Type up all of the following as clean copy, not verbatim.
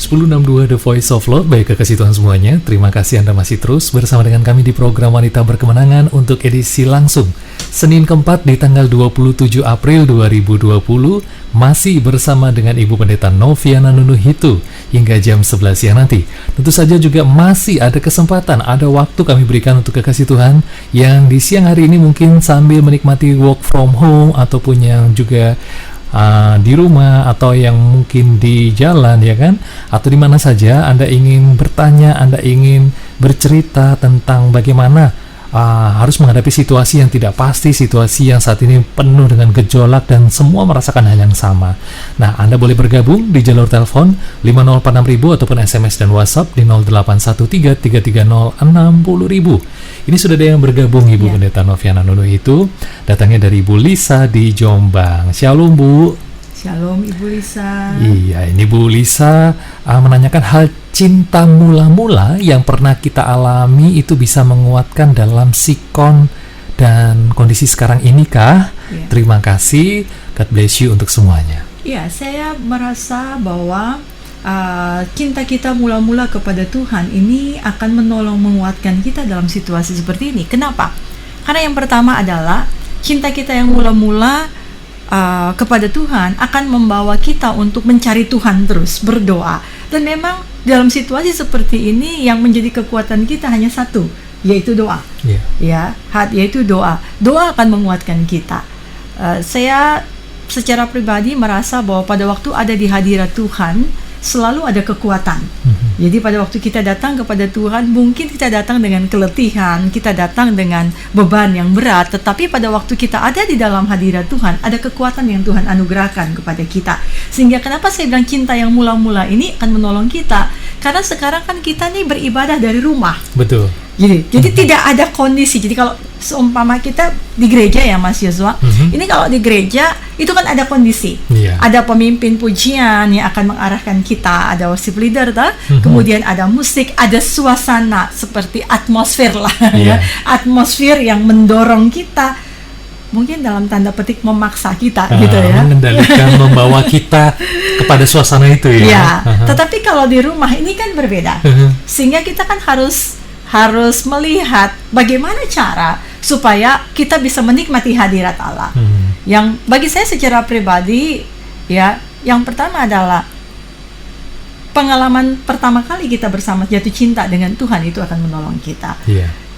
1062 The Voice of Love. Baik kekasih Tuhan semuanya, terima kasih Anda masih terus bersama dengan kami di program Wanita Berkemenangan untuk edisi langsung Senin keempat di tanggal 27 April 2020, masih bersama dengan Ibu Pendeta Noviana Nunuhitu hingga jam 11 siang nanti. Tentu saja juga masih ada kesempatan, ada waktu kami berikan untuk kekasih Tuhan yang di siang hari ini mungkin sambil menikmati work from home ataupun yang juga di rumah atau yang mungkin di jalan, ya kan, atau di mana saja Anda ingin bertanya, Anda ingin bercerita tentang bagaimana harus menghadapi situasi yang tidak pasti, situasi yang saat ini penuh dengan gejolak dan semua merasakan hal yang sama. Nah, Anda boleh bergabung di jalur telepon 5046000 ataupun SMS dan WhatsApp di 0813-330-60000. Ini sudah ada yang bergabung, Ibu Pendeta Noviana Nunuhitu, datangnya dari Ibu Lisa di Jombang. Shalom, Bu. Shalom Ibu Lisa. Iya, ini Bu Lisa menanyakan hal cinta mula-mula yang pernah kita alami itu bisa menguatkan dalam sikon dan kondisi sekarang ini kah? Terima kasih, God bless you untuk semuanya. Iya, saya merasa bahwa cinta kita mula-mula kepada Tuhan ini akan menolong menguatkan kita dalam situasi seperti ini. Kenapa? Karena yang pertama adalah cinta kita yang mula-mula kepada Tuhan akan membawa kita untuk mencari Tuhan terus, berdoa. Dan memang dalam situasi seperti ini yang menjadi kekuatan kita hanya satu, yaitu doa. Yaitu doa. Doa akan menguatkan kita. Saya secara pribadi merasa bahwa pada waktu ada di hadirat Tuhan selalu ada kekuatan. Jadi pada waktu kita datang kepada Tuhan, mungkin kita datang dengan keletihan, kita datang dengan beban yang berat, tetapi pada waktu kita ada di dalam hadirat Tuhan, ada kekuatan yang Tuhan anugerahkan kepada kita. Sehingga kenapa saya bilang cinta yang mula-mula ini akan menolong kita? Karena sekarang kan kita nih beribadah dari rumah. Betul. Jadi tidak ada kondisi. Jadi kalau seumpama kita di gereja ya Mas Yosua, ini kalau di gereja itu kan ada kondisi. Ada pemimpin pujian yang akan mengarahkan kita, ada worship leader, kemudian ada musik, ada suasana seperti atmosfer lah, atmosfer yang mendorong kita, mungkin dalam tanda petik memaksa kita gitu ya, mengendalikan, membawa kita kepada suasana itu ya. Tetapi kalau di rumah ini kan berbeda, sehingga kita kan harus melihat bagaimana cara supaya kita bisa menikmati hadirat Allah. Yang bagi saya secara pribadi ya, yang pertama adalah pengalaman pertama kali kita bersama jatuh cinta dengan Tuhan itu akan menolong kita.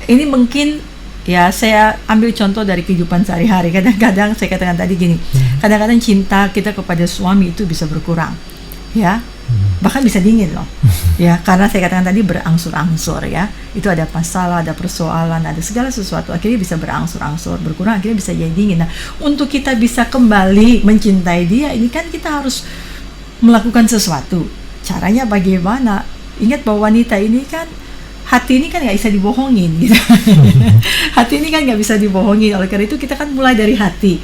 Ini mungkin ya, saya ambil contoh dari kehidupan sehari-hari. Kadang-kadang saya katakan tadi gini, kadang-kadang cinta kita kepada suami itu bisa berkurang, ya, bahkan bisa dingin loh, ya, karena saya katakan tadi berangsur-angsur ya, itu ada masalah, ada persoalan, ada segala sesuatu, akhirnya bisa berangsur-angsur berkurang, akhirnya bisa jadi dingin. Nah, untuk kita bisa kembali mencintai dia, ini kan kita harus melakukan sesuatu. Caranya bagaimana? Ingat bahwa wanita ini kan, hati ini kan nggak bisa dibohongin gitu. Hati ini kan nggak bisa dibohongin. Oleh karena itu kita kan mulai dari hati.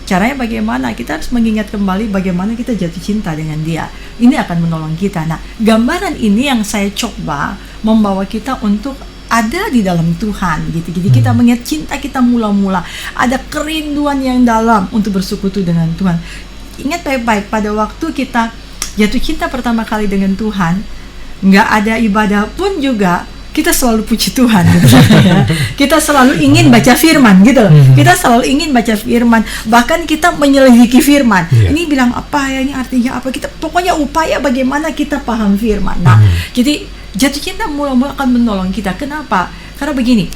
Caranya bagaimana? Kita harus mengingat kembali bagaimana kita jatuh cinta dengan dia. Ini akan menolong kita. Nah, gambaran ini yang saya coba membawa kita untuk ada di dalam Tuhan gitu. Jadi kita mengingat cinta kita mula-mula, ada kerinduan yang dalam untuk bersekutu dengan Tuhan. Ingat baik-baik, pada waktu kita jatuh cinta pertama kali dengan Tuhan, nggak ada ibadah pun juga kita selalu puji Tuhan gitu, ya. Kita selalu ingin baca firman gitu. Kita selalu ingin baca firman, bahkan kita menyelidiki firman. Ini bilang apa ya, ini artinya apa, kita pokoknya upaya bagaimana kita paham firman. Nah, jadi jatuh cinta mula-mula akan menolong kita. Kenapa? Karena begini,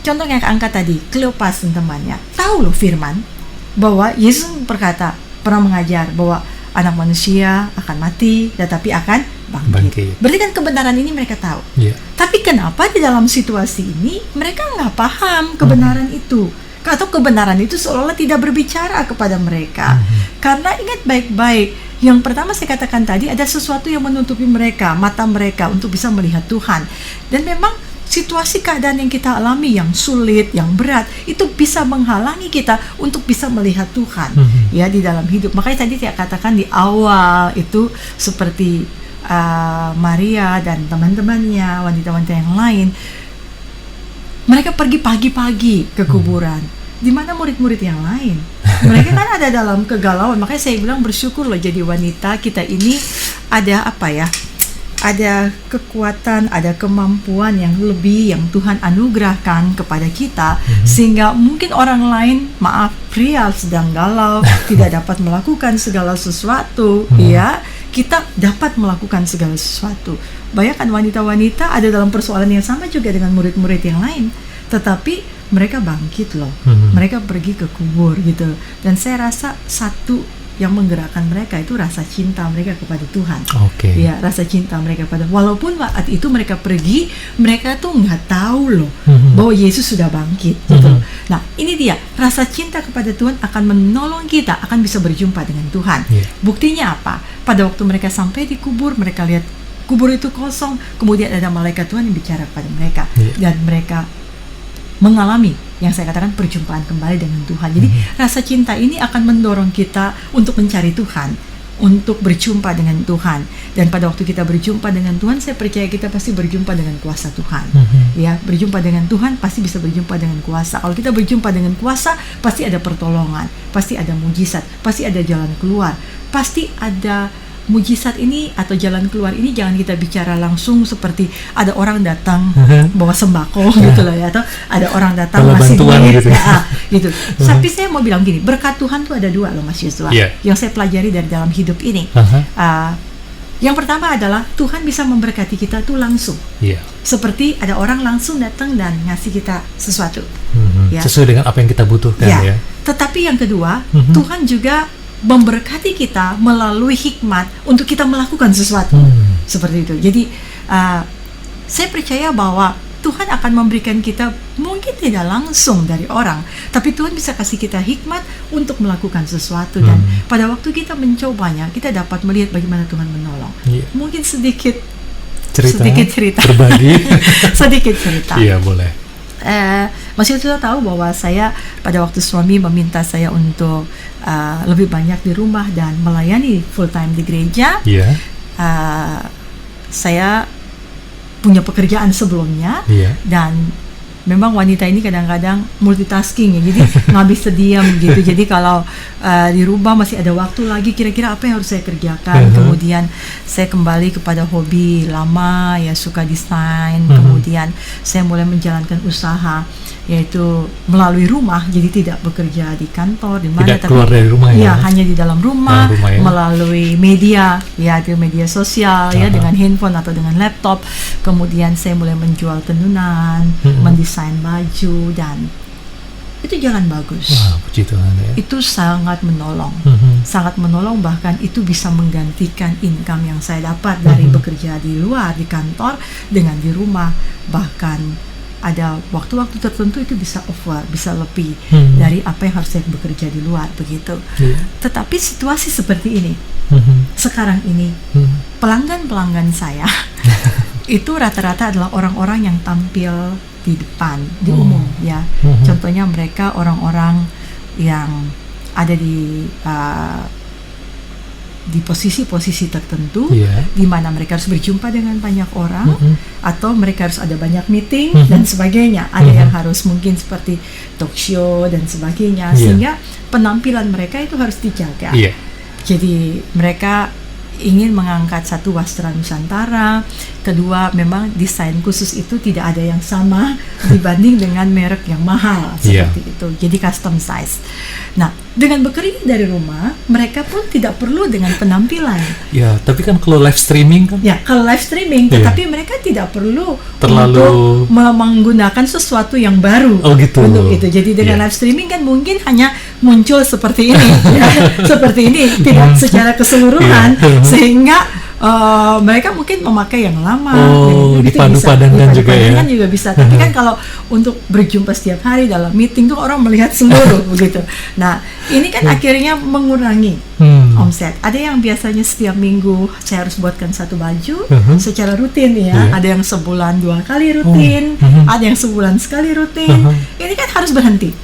contoh yang angkat tadi, Kleopas dan temannya tahu loh firman, bahwa Yesus berkata, pernah mengajar bahwa anak manusia akan mati, tetapi akan bangkit. Berarti kan kebenaran ini mereka tahu. Tapi kenapa di dalam situasi ini mereka nggak paham kebenaran itu? Atau kebenaran itu seolah-olah tidak berbicara kepada mereka. Karena ingat baik-baik, yang pertama saya katakan tadi, ada sesuatu yang menutupi mereka, mata mereka untuk bisa melihat Tuhan. Dan memang situasi keadaan yang kita alami yang sulit, yang berat, itu bisa menghalangi kita untuk bisa melihat Tuhan ya di dalam hidup. Makanya tadi saya katakan di awal itu seperti Maria dan teman-temannya, wanita-wanita yang lain, mereka pergi pagi-pagi ke kuburan. di mana murid-murid yang lain? Mereka kan ada dalam kegalauan. Makanya saya bilang bersyukur loh jadi wanita kita ini ada apa ya? Ada kekuatan, ada kemampuan yang lebih yang Tuhan anugerahkan kepada kita, sehingga mungkin orang lain, maaf, pria sedang galau, tidak dapat melakukan segala sesuatu, ya, kita dapat melakukan segala sesuatu. Bayangkan wanita-wanita ada dalam persoalan yang sama juga dengan murid-murid yang lain, tetapi mereka bangkit loh, mereka pergi ke kubur gitu. Dan saya rasa satu yang menggerakkan mereka itu rasa cinta mereka kepada Tuhan. Ya, rasa cinta mereka pada, walaupun saat itu mereka pergi, mereka tuh nggak tahu loh bahwa Yesus sudah bangkit gitu. Nah, ini dia, rasa cinta kepada Tuhan akan menolong kita akan bisa berjumpa dengan Tuhan. Buktinya apa? Pada waktu mereka sampai di kubur, mereka lihat kubur itu kosong, kemudian ada malaikat Tuhan yang bicara kepada mereka, dan mereka mengalami yang saya katakan perjumpaan kembali dengan Tuhan. Jadi rasa cinta ini akan mendorong kita untuk mencari Tuhan, untuk berjumpa dengan Tuhan. Dan pada waktu kita berjumpa dengan Tuhan, saya percaya kita pasti berjumpa dengan kuasa Tuhan. Ya, berjumpa dengan Tuhan pasti bisa berjumpa dengan kuasa. Kalau kita berjumpa dengan kuasa, pasti ada pertolongan, pasti ada mujizat, pasti ada jalan keluar, pasti ada mujizat ini atau jalan keluar ini. Jangan kita bicara langsung seperti ada orang datang bawa sembako gitu loh ya, atau ada orang datang ngasih duit gitu. Gitu. Tapi saya mau bilang gini, berkat Tuhan tuh ada dua loh Mas Yusuf, yang saya pelajari dari dalam hidup ini. Yang pertama adalah Tuhan bisa memberkati kita tuh langsung, seperti ada orang langsung datang dan ngasih kita sesuatu, sesuai dengan apa yang kita butuhkan. Tetapi yang kedua, Tuhan juga memberkati kita melalui hikmat untuk kita melakukan sesuatu, seperti itu. Jadi saya percaya bahwa Tuhan akan memberikan kita mungkin tidak langsung dari orang, tapi Tuhan bisa kasih kita hikmat untuk melakukan sesuatu. Dan pada waktu kita mencobanya, kita dapat melihat bagaimana Tuhan menolong. Mungkin sedikit cerita berbagi sedikit cerita. Iya, boleh. Masih sudah tahu bahwa saya pada waktu suami meminta saya untuk lebih banyak di rumah dan melayani full time di gereja. Saya punya pekerjaan sebelumnya, dan memang wanita ini kadang-kadang multitasking ya, jadi nggak bisa diam gitu. Jadi kalau di rumah masih ada waktu lagi, kira-kira apa yang harus saya kerjakan. Kemudian saya kembali kepada hobi lama ya, suka desain. Kemudian saya mulai menjalankan usaha, yaitu melalui rumah, jadi tidak bekerja di kantor di mana, tapi keluar dari rumah ya, hanya di dalam rumah ya, melalui media ya, di media sosial ya, dengan handphone atau dengan laptop. Kemudian saya mulai menjual tenunan, mendesain baju, dan itu jalan bagus. Wah, puji Tuhan ya. Itu sangat menolong, sangat menolong, bahkan itu bisa menggantikan income yang saya dapat dari bekerja di luar di kantor dengan di rumah. Bahkan ada waktu-waktu tertentu itu bisa over, bisa lebih dari apa yang harus saya bekerja di luar begitu. Tetapi situasi seperti ini sekarang ini, pelanggan-pelanggan saya itu rata-rata adalah orang-orang yang tampil di depan, di umum ya. Contohnya mereka orang-orang yang ada di posisi-posisi tertentu, di mana mereka harus berjumpa dengan banyak orang, atau mereka harus ada banyak meeting dan sebagainya. Ada yang harus mungkin seperti talk show dan sebagainya, sehingga penampilan mereka itu harus dijaga. Jadi mereka ingin mengangkat satu wastra Nusantara, kedua memang desain khusus itu tidak ada yang sama dibanding dengan merek yang mahal seperti itu. Jadi custom size. Nah, dengan bekerja dari rumah, mereka pun tidak perlu dengan penampilan. Ya, tapi kan kalau live streaming kan? Ya, kalau live streaming, tetapi mereka tidak perlu terlalu untuk menggunakan sesuatu yang baru untuk itu. Jadi dengan live streaming kan mungkin hanya muncul seperti ini, seperti ini, tidak secara keseluruhan, sehingga mereka mungkin memakai yang lama, dipadu-padankan juga bisa. Tapi kan kalau untuk berjumpa setiap hari dalam meeting tuh orang melihat seluruh begitu. Nah, ini kan akhirnya mengurangi omset. Ada yang biasanya setiap minggu saya harus buatkan satu baju secara rutin ya. Ada yang sebulan 2 kali rutin, ada yang sebulan sekali rutin. Ini kan harus berhenti.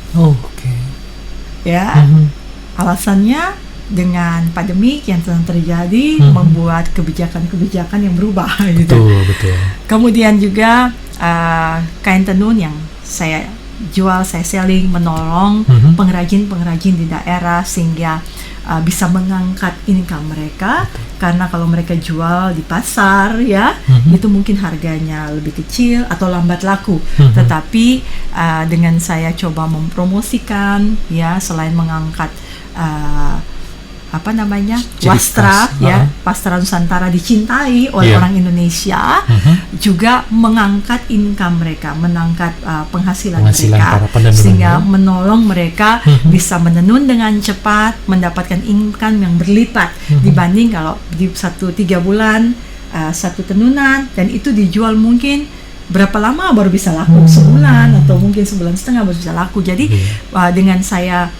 Ya, alasannya dengan pandemi yang sedang terjadi membuat kebijakan-kebijakan yang berubah gitu. Betul. Kemudian juga kain tenun yang saya jual, saya selling, menolong pengrajin-pengrajin di daerah sehingga bisa mengangkat income mereka. Karena kalau mereka jual di pasar ya, itu mungkin harganya lebih kecil atau lambat laku. Tetapi dengan saya coba mempromosikan ya, selain mengangkat wastra ya, Pastra Nusantara dicintai oleh orang Indonesia, juga mengangkat income mereka, mengangkat penghasilan mereka, sehingga menolong mereka bisa menenun dengan cepat, mendapatkan income yang berlipat dibanding kalau di 1-3 bulan satu tenunan, dan itu dijual mungkin berapa lama baru bisa laku, sebulan atau mungkin sebulan setengah baru bisa laku. Jadi dengan saya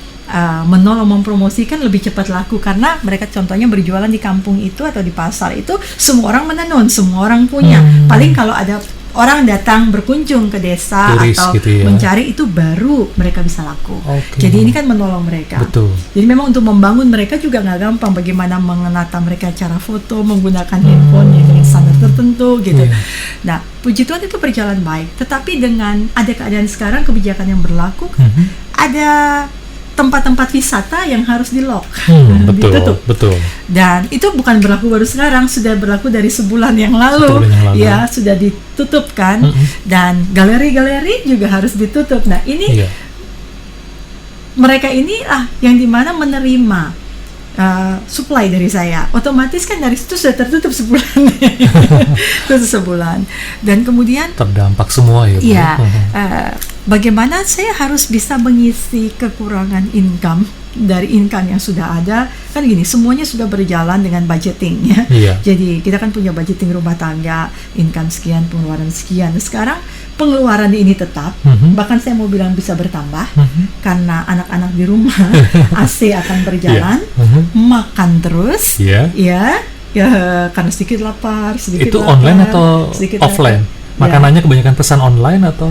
menolong mempromosikan, lebih cepat laku, karena mereka contohnya berjualan di kampung itu atau di pasar itu semua orang menenun, semua orang punya. Paling kalau ada orang datang berkunjung ke desa turis atau gitu ya, mencari, itu baru mereka bisa laku. Jadi ini kan menolong mereka. Betul. Jadi memang untuk membangun mereka juga nggak gampang. Bagaimana mengenata mereka cara foto menggunakan handphone yang dengan standar tertentu gitu. Nah, puji Tuhan itu berjalan baik. Tetapi dengan ada keadaan sekarang, kebijakan yang berlaku, ada tempat-tempat wisata yang harus di-lock, ditutup. Betul. Dan itu bukan berlaku baru sekarang, sudah berlaku dari sebulan yang lalu. Ya, sudah ditutup kan. Dan galeri-galeri juga harus ditutup. Nah, ini mereka inilah yang dimana menerima supply dari saya. Otomatis kan dari situ sudah tertutup sebulan. Sebulan. Dan kemudian terdampak semua ya. Iya. Bagaimana saya harus bisa mengisi kekurangan income dari income yang sudah ada. Kan gini, semuanya sudah berjalan dengan budgeting ya. Jadi kita kan punya budgeting rumah tangga, income sekian, pengeluaran sekian. Sekarang pengeluaran ini tetap, bahkan saya mau bilang bisa bertambah, karena anak-anak di rumah AC akan berjalan, makan terus, ya karena sedikit lapar, sedikit itu lapar, online atau offline? Makanannya kebanyakan pesan online atau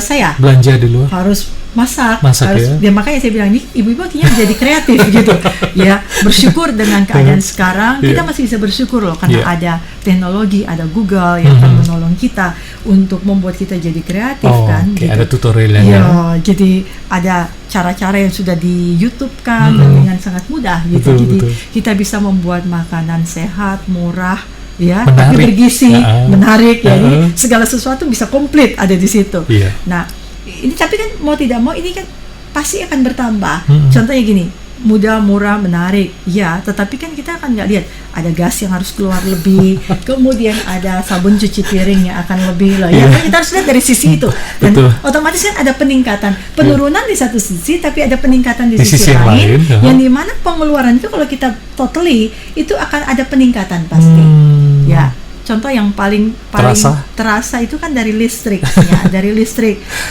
saya belanja di luar? Harus masak ya? Ya makanya saya bilang, nih ibu-ibu akhirnya jadi kreatif gitu ya. Bersyukur dengan keadaan sekarang, kita masih bisa bersyukur loh, karena ada teknologi, ada Google yang akan menolong kita untuk membuat kita jadi kreatif kan gitu. Ada tutorialnya ya, jadi ada cara-cara yang sudah di YouTube kan, dengan sangat mudah gitu. Jadi kita bisa membuat makanan sehat, murah ya, tapi bergizi, menarik ya. Ini segala sesuatu bisa komplit ada di situ. Nah, ini tapi kan mau tidak mau ini kan pasti akan bertambah. Contohnya gini, mudah, murah, menarik, ya. Tetapi kan kita akan nggak lihat ada gas yang harus keluar lebih, kemudian ada sabun cuci piring yang akan lebih lah. Ya kan kita harus lihat dari sisi itu. Dan otomatis kan ada peningkatan, penurunan di satu sisi, tapi ada peningkatan di sisi lain, yang dimana pengeluaran itu kalau kita totally itu akan ada peningkatan pasti. Ya. Contoh yang paling terasa itu kan dari listrik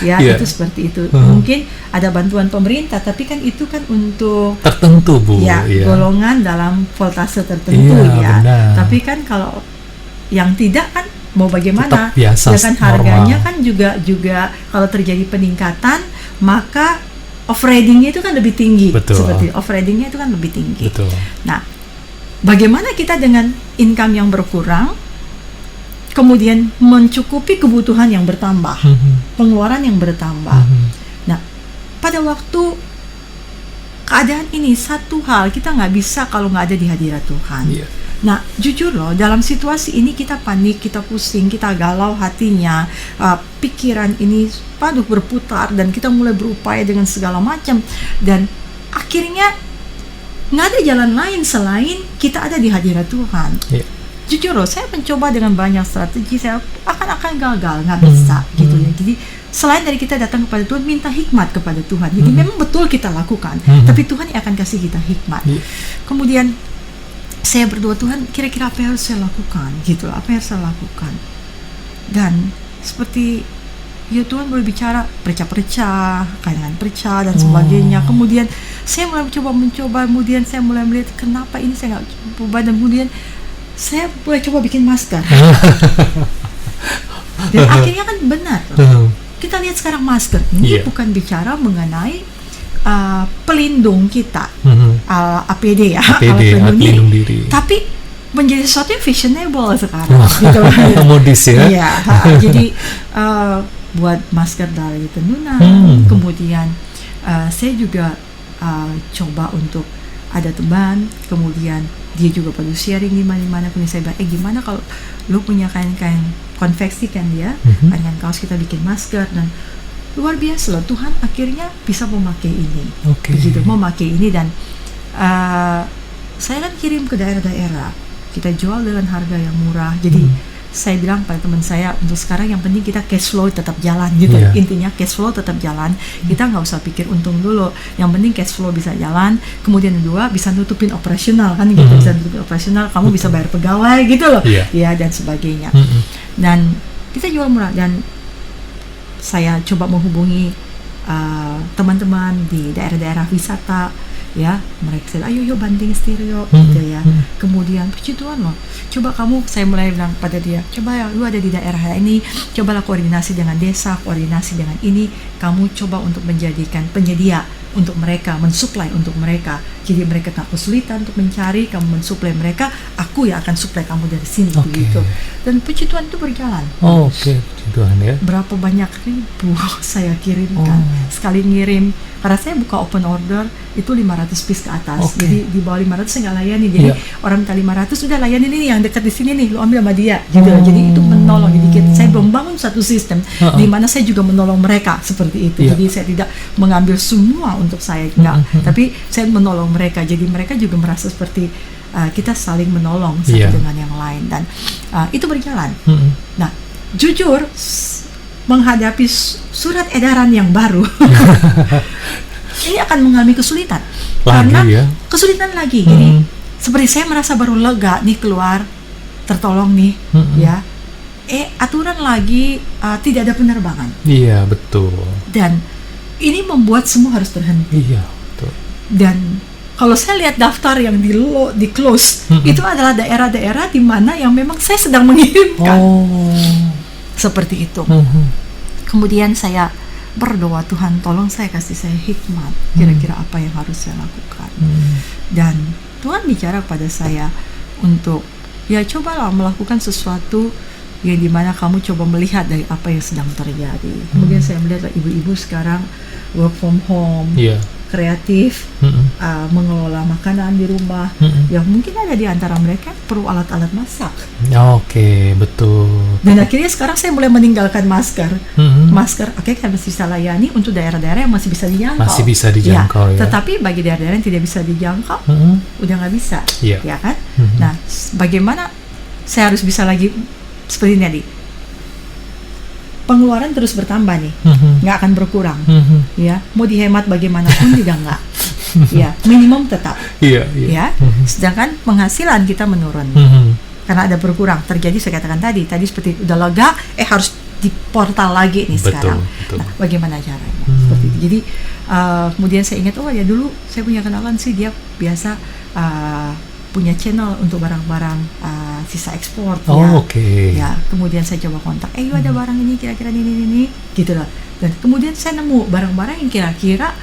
ya, itu seperti itu. Mungkin ada bantuan pemerintah, tapi kan itu kan untuk tertentu Bu, golongan dalam voltase tertentu ya. Benar. Tapi kan kalau yang tidak kan mau bagaimana? Ya kan harganya kan juga kalau terjadi peningkatan, maka off-roadingnya itu kan lebih tinggi. Seperti off-roadingnya itu kan lebih tinggi. Nah, bagaimana kita dengan income yang berkurang kemudian mencukupi kebutuhan yang bertambah, pengeluaran yang bertambah. Nah, pada waktu keadaan ini, satu hal kita nggak bisa kalau nggak ada di hadirat Tuhan. Nah, jujur loh, dalam situasi ini kita panik, kita pusing, kita galau hatinya, pikiran ini berputar, dan kita mulai berupaya dengan segala macam, dan akhirnya nggak ada jalan lain selain kita ada di hadirat Tuhan. Jujur loh, saya mencoba dengan banyak strategi, saya akan gagal, nggak bisa gitu ya. Jadi selain dari kita datang kepada Tuhan, minta hikmat kepada Tuhan. Jadi memang betul kita lakukan, tapi Tuhan yang akan kasih kita hikmat. Kemudian saya berdoa, Tuhan kira-kira apa yang harus saya lakukan gitu, apa yang harus saya lakukan. Dan seperti ya Tuhan boleh bicara perca-perca, kayangan perca dan sebagainya. Kemudian saya mulai mencoba, kemudian saya mulai melihat kenapa ini saya nggak coba, dan kemudian saya mulai coba bikin masker. Dan akhirnya kan benar. Kita lihat sekarang masker ini bukan bicara mengenai pelindung kita, APD ya, pelindung diri. Tapi menjadi sesuatu yang fashionable sekarang. Gitu. Modis ya. Jadi buat masker dari tenunan. Kemudian saya juga coba untuk ada teman, kemudian dia juga perlu sharing gimana pun. Saya bilang, gimana kalau lu punya kain-kain konveksi kan ya, kain kaos, kita bikin masker. Dan luar biasa loh, Tuhan akhirnya bisa memakai ini, begitu memakai ini. Dan saya kan kirim ke daerah-daerah, kita jual dengan harga yang murah. Jadi saya bilang pada teman saya, untuk sekarang yang penting kita cash flow tetap jalan gitu. Intinya cash flow tetap jalan, kita nggak usah pikir untung dulu, yang penting cash flow bisa jalan. Kemudian kedua, bisa nutupin operasional kan gitu, bisa nutupin operasional, kamu bisa bayar pegawai gitu loh, ya, dan sebagainya. Dan kita jual murah. Dan saya coba menghubungi teman-teman di daerah-daerah wisata, ya, mereka bilang, ayo banting stereo gitu ya. Kemudian puji Tuhan loh, coba kamu, saya mulai bilang pada dia, coba ya, lu ada di daerah ini, cobalah koordinasi dengan desa, koordinasi dengan ini, kamu coba untuk menjadikan penyedia untuk mereka, mensuplai untuk mereka. Jadi mereka tak kesulitan untuk mencari, kamu mensuplai mereka, aku yang akan suplai kamu dari sini, begitu. Dan puji Tuhan itu berjalan. Puji Tuhan ya. Berapa banyak ribu saya kirimkan. Sekali ngirim, karena saya buka open order itu 500 piece ke atas. Jadi di bawah 500 saya nggak layani. Jadi orang minta 500, sudah layani ini yang dekat di sini nih, lu ambil sama dia gitu. Jadi itu menolong. Jadi saya membangun satu sistem di mana saya juga menolong mereka seperti itu. Jadi saya tidak mengambil semua untuk saya, enggak, tapi saya menolong mereka. Jadi mereka juga merasa seperti kita saling menolong satu dengan yang lain. Dan itu berjalan. Nah, jujur menghadapi surat edaran yang baru ini akan mengalami kesulitan karena kesulitan lagi. Jadi seperti saya merasa baru lega nih, keluar tertolong nih, ya, aturan lagi tidak ada penerbangan. Iya, betul. Dan ini membuat semua harus terhenti. Iya, betul. Dan kalau saya lihat daftar yang di close, itu adalah daerah-daerah di mana yang memang saya sedang mengirimkan. Seperti itu. Kemudian saya berdoa, Tuhan tolong saya, kasih saya hikmat, kira-kira apa yang harus saya lakukan. Dan Tuhan bicara pada saya untuk, ya cobalah melakukan sesuatu yang dimana kamu coba melihat dari apa yang sedang terjadi. Kemudian saya melihat ibu-ibu sekarang work from home, kreatif, mengelola makanan di rumah, yang mungkin ada di antara mereka perlu alat-alat masak. Betul. Dan akhirnya sekarang saya mulai meninggalkan masker. Masker, kan masih bisa layani untuk daerah-daerah yang masih bisa dijangkau. Masih bisa dijangkau, ya. Tetapi bagi daerah-daerah yang tidak bisa dijangkau, udah nggak bisa, ya kan? Nah, bagaimana saya harus bisa lagi seperti ini tadi? Pengeluaran terus bertambah nih, nggak akan berkurang, ya. Mau dihemat bagaimanapun juga nggak, ya. Minimum tetap, ya. Sedangkan penghasilan kita menurun, karena ada berkurang. Terjadi, saya katakan tadi seperti udah lega, harus di portal lagi nih sekarang. Nah, bagaimana caranya? Seperti itu. Jadi kemudian saya ingat, ya dulu saya punya kenalan sih, dia biasa punya channel untuk barang-barang sisa ekspor, ya. Kemudian saya coba kontak, ada barang ini kira-kira ini gitu loh. Dan kemudian saya nemu barang-barang yang kira-kira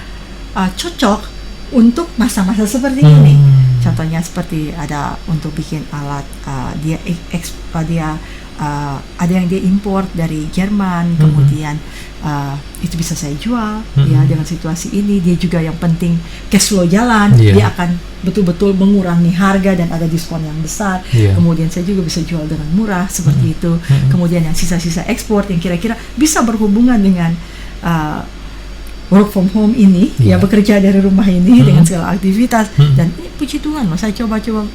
cocok untuk masa-masa seperti ini. Contohnya seperti ada untuk bikin alat, dia ada yang dia import dari Jerman, kemudian itu bisa saya jual, ya. Dengan situasi ini dia juga yang penting cash flow jalan, dia akan betul-betul mengurangi harga dan ada diskon yang besar. Kemudian saya juga bisa jual dengan murah seperti itu. Kemudian yang sisa-sisa ekspor yang kira-kira bisa berhubungan dengan work from home ini, ya, bekerja dari rumah ini dengan segala aktivitas. Dan ini puji Tuhan loh, saya coba-coba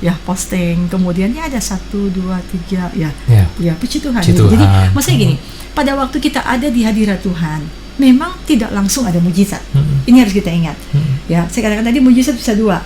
ya posting, kemudian ya ada 1, 2, 3, ya puji Tuhan. Jadi maksudnya gini, pada waktu kita ada di hadirat Tuhan, memang tidak langsung ada mujizat. Ini harus kita ingat. Ya, saya katakan tadi mujizat bisa dua.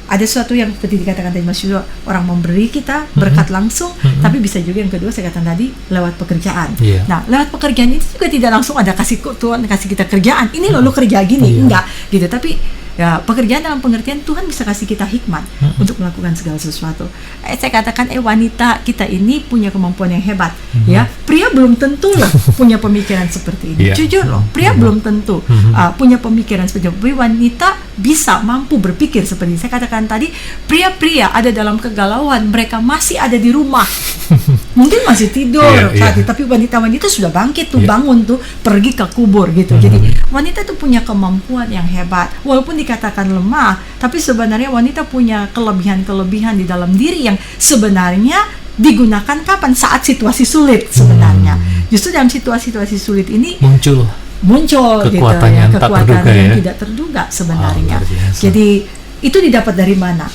Ada sesuatu yang seperti dikatakan tadi Mas Yudo, orang memberi kita berkat langsung, tapi bisa juga yang kedua saya katakan tadi lewat pekerjaan. Nah, lewat pekerjaan itu juga tidak langsung ada Tuhan kasih kita kerjaan. Ini lo kerja gini, enggak gitu. Tapi ya, pekerjaan dalam pengertian Tuhan bisa kasih kita hikmat untuk melakukan segala sesuatu. Saya katakan wanita kita ini punya kemampuan yang hebat, ya. Pria belum tentu loh punya pemikiran seperti ini. Jujur loh, pria belum tentu punya pemikiran seperti itu. Tapi wanita bisa mampu berpikir seperti saya katakan tadi, pria-pria ada dalam kegalauan, mereka masih ada di rumah. Mungkin masih tidur saat itu, tapi wanita-wanita sudah bangkit tuh, bangun tuh, pergi ke kubur gitu. Jadi wanita tuh punya kemampuan yang hebat. Walaupun dikatakan lemah, tapi sebenarnya wanita punya kelebihan-kelebihan di dalam diri yang sebenarnya digunakan kapan? Saat situasi sulit sebenarnya. Justru dalam situasi-situasi sulit ini muncul kekuatan gitu, yang tidak terduga sebenarnya. Jadi itu didapat dari mana?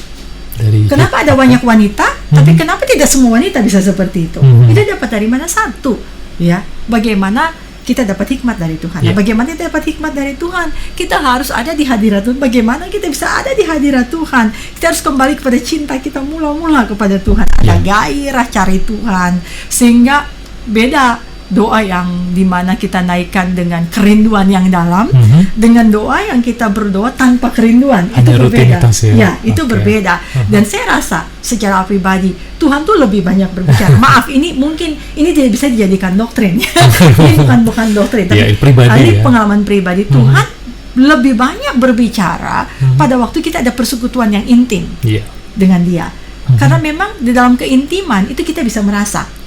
Kenapa ada banyak wanita, tapi kenapa tidak semua wanita bisa seperti itu? Itu dapat dari mana? Satu, ya, bagaimana kita dapat hikmat dari Tuhan. Nah, bagaimana kita dapat hikmat dari Tuhan? Kita harus ada di hadirat Tuhan. Bagaimana kita bisa ada di hadirat Tuhan? Kita harus kembali kepada cinta kita mula-mula kepada Tuhan. Ada gairah cari Tuhan, sehingga beda doa yang dimana kita naikkan dengan kerinduan yang dalam, dengan doa yang kita berdoa tanpa kerinduan. Itu berbeda. Itu berbeda. Dan saya rasa secara pribadi Tuhan tuh lebih banyak berbicara. Maaf, ini mungkin ini tidak bisa dijadikan doktrin. Ini bukan doktrin, tapi ini pengalaman pribadi. Tuhan lebih banyak berbicara pada waktu kita ada persekutuan yang intim dengan Dia. Karena memang di dalam keintiman itu kita bisa merasa.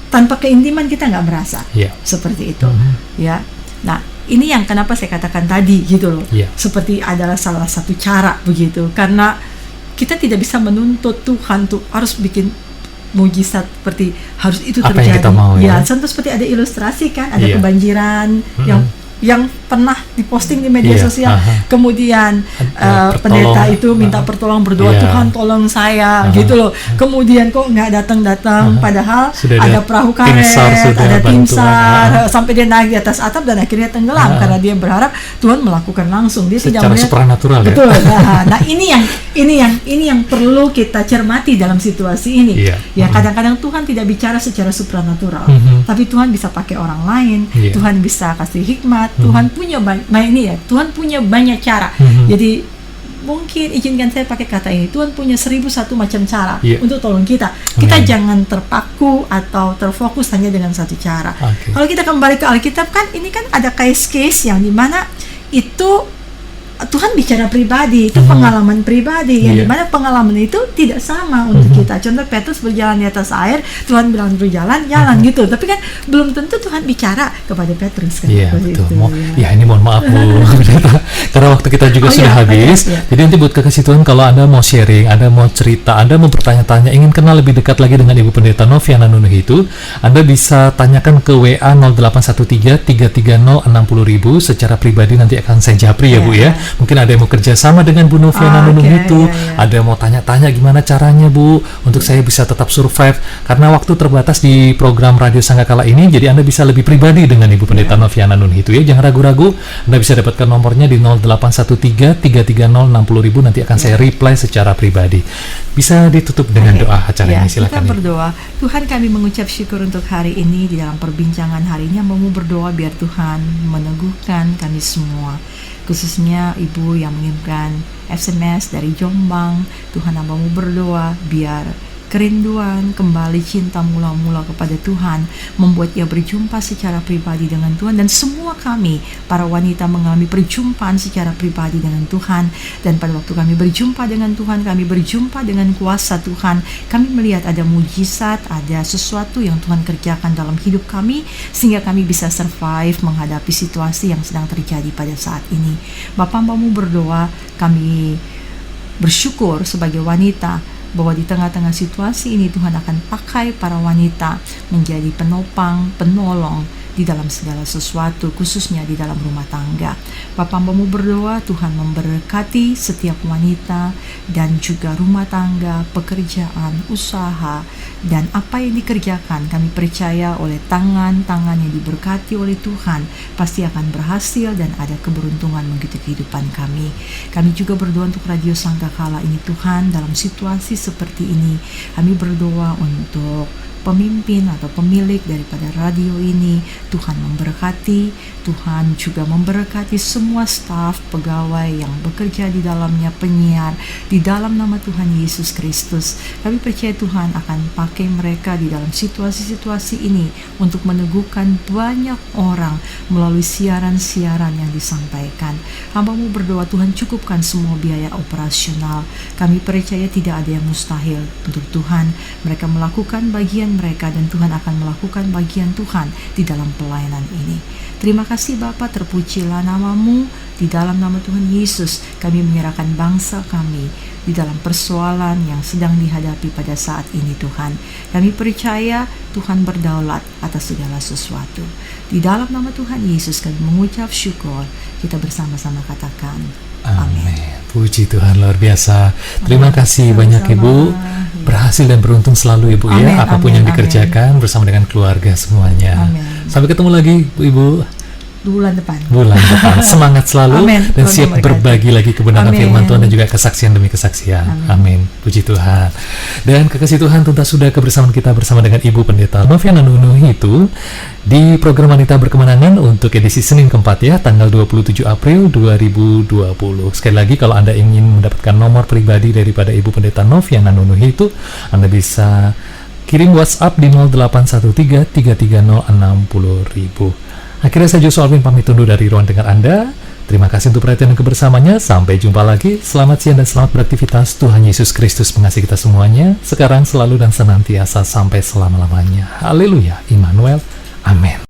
Tanpa keintiman kita nggak merasa seperti itu, ya. Nah, ini yang kenapa saya katakan tadi gitu loh. Seperti adalah salah satu cara begitu, karena kita tidak bisa menuntut Tuhan tuh harus bikin mujizat seperti harus itu terjadi. Apa yang kita mau, contoh seperti ada ilustrasi kan, ada kebanjiran yang pernah diposting di media sosial, kemudian pendeta itu minta pertolongan, berdoa, Tuhan tolong saya, gitu loh. Kemudian kok nggak datang, padahal sudah ada perahu karet, ada tim SAR, sampai dia naik di atas atap dan akhirnya tenggelam karena dia berharap Tuhan melakukan langsung. Dia tidak melihat supranatural. Betul. Nah, ini yang perlu kita cermati dalam situasi ini. Ya, kadang-kadang Tuhan tidak bicara secara supranatural, tapi Tuhan bisa pakai orang lain, Tuhan bisa kasih hikmat. Tuhan punya Tuhan punya banyak cara. Jadi mungkin izinkan saya pakai kata ini, Tuhan punya 1001 macam cara untuk tolong kita. Kita jangan terpaku atau terfokus hanya dengan satu cara. Kalau kita kembali ke Alkitab kan, ini kan ada case-case yang dimana itu Tuhan bicara pribadi, itu pengalaman pribadi yang dimana pengalaman itu tidak sama untuk kita. Contoh Petrus berjalan di atas air, Tuhan bilang berjalan, jalan gitu. Tapi kan belum tentu Tuhan bicara kepada Petrus kan. Betul. Ini mohon maaf Bu, karena waktu kita juga sudah habis. Jadi nanti buat kekasih Tuhan, kalau Anda mau sharing, Anda mau cerita, Anda mau bertanya-tanya, ingin kenal lebih dekat lagi dengan Ibu Pendeta Noviana Nunuh itu, Anda bisa tanyakan ke WA 0813 330 60.000 secara pribadi, nanti akan saya japri ya Bu ya. Mungkin ada yang mau kerjasama dengan Bu Noviana Nunuh itu, ada yang mau tanya-tanya gimana caranya Bu untuk saya bisa tetap survive, karena waktu terbatas di program Radio Sanggakala ini. Jadi Anda bisa lebih pribadi dengan Ibu Pendeta Noviana Nunuh itu ya, jangan ragu-ragu. Anda bisa dapatkan nomornya di 0813 330 60.000, nanti akan saya reply secara pribadi. Bisa ditutup dengan doa acara ini, silakan. Kita berdoa. Tuhan, kami mengucap syukur untuk hari ini, di dalam perbincangan hari ini mau berdoa biar Tuhan meneguhkan kami semua, khususnya Ibu yang mengirimkan SMS dari Jombang. Tuhan, hambamu berdoa biar kerinduan, kembali cinta mula-mula kepada Tuhan membuat ia berjumpa secara pribadi dengan Tuhan, dan semua kami para wanita mengalami perjumpaan secara pribadi dengan Tuhan. Dan pada waktu kami berjumpa dengan Tuhan, kami berjumpa dengan kuasa Tuhan, kami melihat ada mujizat, ada sesuatu yang Tuhan kerjakan dalam hidup kami, sehingga kami bisa survive menghadapi situasi yang sedang terjadi pada saat ini. Bapa, hambamu berdoa, kami bersyukur sebagai wanita bahwa di tengah-tengah situasi ini Tuhan akan pakai para wanita menjadi penopang, penolong di dalam segala sesuatu, khususnya di dalam rumah tangga. Bapa, hambamu berdoa Tuhan memberkati setiap wanita dan juga rumah tangga, pekerjaan, usaha, dan apa yang dikerjakan. Kami percaya oleh tangan-tangan yang diberkati oleh Tuhan pasti akan berhasil dan ada keberuntungan mengikuti kehidupan kami. Kami juga berdoa untuk Radio Sanggakala ini Tuhan, dalam situasi seperti ini kami berdoa untuk pemimpin atau pemilik daripada radio ini. Tuhan memberkati, Tuhan juga memberkati semua staf, pegawai yang bekerja di dalamnya, penyiar, di dalam nama Tuhan Yesus Kristus. Kami percaya Tuhan akan pakai mereka di dalam situasi-situasi ini untuk meneguhkan banyak orang melalui siaran-siaran yang disampaikan. Hamba-Mu berdoa Tuhan cukupkan semua biaya operasional. Kami percaya tidak ada yang mustahil untuk Tuhan. Mereka melakukan bagian mereka dan Tuhan akan melakukan bagian Tuhan di dalam pelayanan ini. Terima kasih Bapa, terpujilah nama-Mu. Di dalam nama Tuhan Yesus kami menyerahkan bangsa kami di dalam persoalan yang sedang dihadapi pada saat ini Tuhan. Kami percaya Tuhan berdaulat atas segala sesuatu. Di dalam nama Tuhan Yesus kami mengucap syukur. Kita bersama-sama katakan amin. Puji Tuhan, luar biasa. Terima kasih banyak Ibu. Berhasil dan beruntung selalu Ibu ya, apapun yang dikerjakan bersama dengan keluarga semuanya. Sampai ketemu lagi Ibu bulan depan. Semangat selalu dan siap berbagi lagi kebenaran firman Tuhan dan juga kesaksian demi kesaksian. Amin. Puji Tuhan. Dan kekasih Tuhan, tuntas sudah kebersamaan kita bersama dengan Ibu Pendeta Noviana Nunuhi itu di program Wanita Berkemenangan untuk edisi Senin keempat ya, tanggal 27 April 2020. Sekali lagi, kalau Anda ingin mendapatkan nomor pribadi daripada Ibu Pendeta Noviana Nunuhi itu, Anda bisa kirim WhatsApp di 0813 330 60.000. Akhirnya saya Joshua Alvin pamit undur dari ruang dengar Anda. Terima kasih untuk perhatian dan kebersamaannya. Sampai jumpa lagi. Selamat siang dan selamat beraktivitas. Tuhan Yesus Kristus mengasihi kita semuanya, sekarang, selalu, dan senantiasa sampai selama-lamanya. Haleluya. Immanuel. Amin.